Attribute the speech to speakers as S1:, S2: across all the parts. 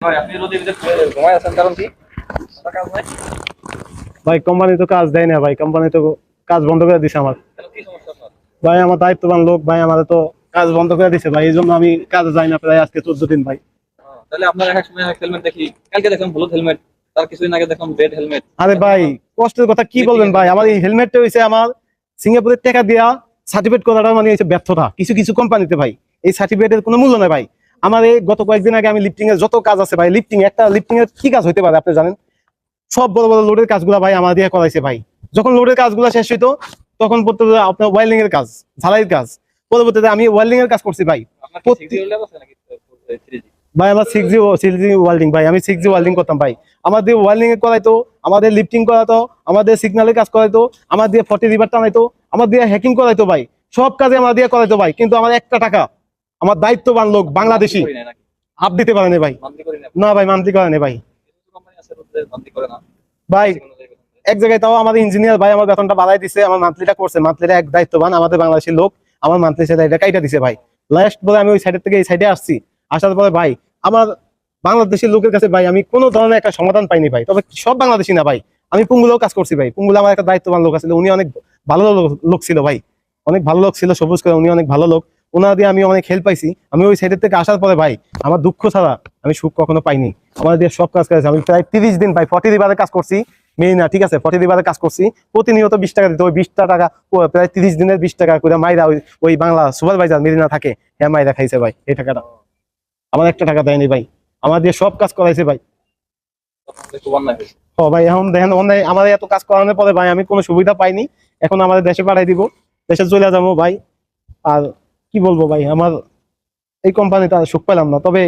S1: ভাই আপনি রোদে ভিতরে ঘুমায় আছেন কারণ কি? আপনার কাজ নাই?
S2: ভাই কোম্পানি তো কাজ দেয় না ভাই, কোম্পানি তো কাজ বন্ধ করে দিছে আমার।
S1: কেন কি সমস্যা আপনার?
S2: ভাই আমার দায়িত্ববান লোক ভাই, আমাদের তো কাজ বন্ধ করে দিছে ভাই, এই জন্য আমি কাজে যাই না প্রায় আজকে 14 দিন ভাই।
S1: তাহলে আপনার এক সময় হেলমেট দেখি, কালকে দেখলাম হলুদ হেলমেট, তার কিছুদিন আগে দেখলাম রেড হেলমেট।
S2: আরে ভাই কষ্টের কথা কি বলবেন ভাই, আমার এই হেলমেটটা হয়েছে আমার সিঙ্গাপুরের টাকা দিয়া সার্টিফিকেট করাটা মানে হচ্ছে ব্যর্থতা কিছু কিছু কোম্পানিতে ভাই। এই সার্টিফিকেটের কোনো মূল্য নাই ভাই। আমার এই গত কয়েকদিন আগে আমি লিফটিং এর যত কাজ আছে ভাই, লিফটিং এর কি কাজ হইতে পারে আপনি জানেন? সব বড় বড় লোডের কাজগুলো ভাই আমার দিয়ে করাইছে ভাই। যখন লোডের কাজগুলো শেষ হইতো তখন পড়তো আপনার ওয়েল্ডিং এর কাজ, ঝালাইয়ের কাজ। পরবর্তীতে আমি ওয়েল্ডিং এর কাজ করছি ভাই।
S1: আপনার কি 6G ল্যাব আছে নাকি 3G?
S2: ভাই আমার 6G ওয়েল্ডিং ভাই, আমি 6G ওয়েল্ডিং করতাম ভাই। আমাদের ওয়েল্ডিং এ করাইতো, আমাদের লিফটিং করাতো, আমাদের সিগন্যালের কাজ করাইতো, আমার দিয়ে 40 রিভার টানাইতো, আমার দিয়ে হ্যাকিং করাইতো ভাই। সব কাজে আমার দিয়ে করাইতো ভাই, কিন্তু আমার একটা টাকা আমার দায়িত্ববান লোক বাংলাদেশি
S1: করি নাই নাকি?
S2: হাত দিতে পারেনি ভাই।
S1: মান্থলি করি না।
S2: না ভাই মান্থলি করেনি ভাই।
S1: কিছু কোম্পানি আছে রোদে মান্থলি করে না।
S2: ভাই
S1: কোনো জায়গায় বেতন দেয়।
S2: এক জায়গায় তাও আমাদের ইঞ্জিনিয়ার ভাই আমার বেতনটা বাড়াই দিছে, আমার মান্থলিটা করছে, মান্থলিটা এক দায়িত্ববান আমাদের বাংলাদেশের লোক আমার মান্থলি স্যালারিটা কাইটা দিছে ভাই। লাস্ট পরে আমি ওই সাইডের থেকে এই সাইডে আসছি, আসার পরে ভাই আমার বাংলাদেশের লোকের কাছে ভাই আমি কোনো ধরনের একটা সমাধান পাইনি ভাই। তবে সব বাংলাদেশি না ভাই, আমি পুঙ্গুলেও কাজ করছি ভাই। পুঙ্গুলে আমার একটা দায়িত্ববান লোক আছিল, উনি অনেক ভালো লোক ছিল ভাই, অনেক ভালো লোক ছিল, সবুজ করে উনি অনেক ভালো লোক। ওনার দিয়ে আমি অনেক হেল্প পাইছি। আমি ওই সাইডের থেকে আসার পরে ভাই আমার দুঃখ ছাড়া আমি সুখ কখনো পাইনি। আমার দিয়ে সব কাজ করেছে, আমি প্রায় 30 দিন ভাই 40 রিভারে কাজ করছি। মেরিনা ঠিক আছে, 40 রিভারে কাজ করছি, প্রতিনিয়ত 20 টাকা দিতে, ওই 20টা টাকা প্রায় 30 দিনের 20 টাকা করে মাইরা ওই বাংলা সুপারভাইজার মেরিনা থাকে, হ্যাঁ মাইরা খাইছে ভাই এই টাকাটা। আমার একটা টাকা দেয়নি ভাই, আমার দিয়ে সব কাজ করাইছে ভাই।
S1: তখন একটু অন্যায় হয়েছে।
S2: ও ভাই এখন দেখেন অন্যায়, আমাদের এত কাজ করানোর পরে ভাই আমি কোনো সুবিধা পাইনি। এখন আমাদের দেশে পাঠাই দিব, দেশে চলে যাবো ভাই। আর কি বলবো ভাই, আমার এই কোম্পানিতে আর সুখ পেলাম না। তবে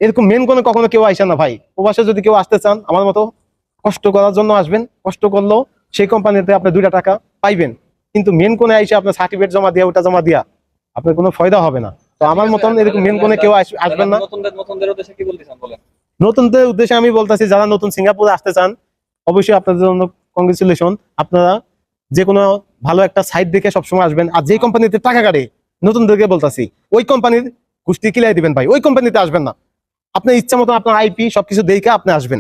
S2: এরকম মেন কোনো কখনো কেউ আইসে না ভাই। প্রবাসে যদি কেউ আসতে চান আমার মতো কষ্ট করার জন্য আসবেন, কষ্ট করলেও সেই কোম্পানিতে আপনি 2টা টাকা পাইবেন। কিন্তু মেন কোনে আইসে আপনার সার্টিফিকেট জমা দিয়া ওটা জমা দিয়া আপনার কোনো ফায়দা হবে না। তো আমার মতন এরকম মেন কোনে কেউ আসবেন না।
S1: নতুনদের উদ্দেশ্যে কি বলতেছেন বলেন?
S2: নতুনদের উদ্দেশ্যে আমি বলতেছি, যারা নতুন সিঙ্গাপুরে আসতে চান অবশ্যই আপনাদের জন্য কংগ্রেচুলেশন। আপনারা যে কোনো ভালো একটা সাইট দেখে সবসময় আসবেন। আর যে কোম্পানিতে টাকা কাটে নতুনদেরকে বলতাছি ওই কোম্পানির কুস্তি কিলাই দিবেন ভাই, ওই কোম্পানিতে আসবেন না। আপনার ইচ্ছা মতো আপনার আইপি সবকিছু দেখে আপনি আসবেন।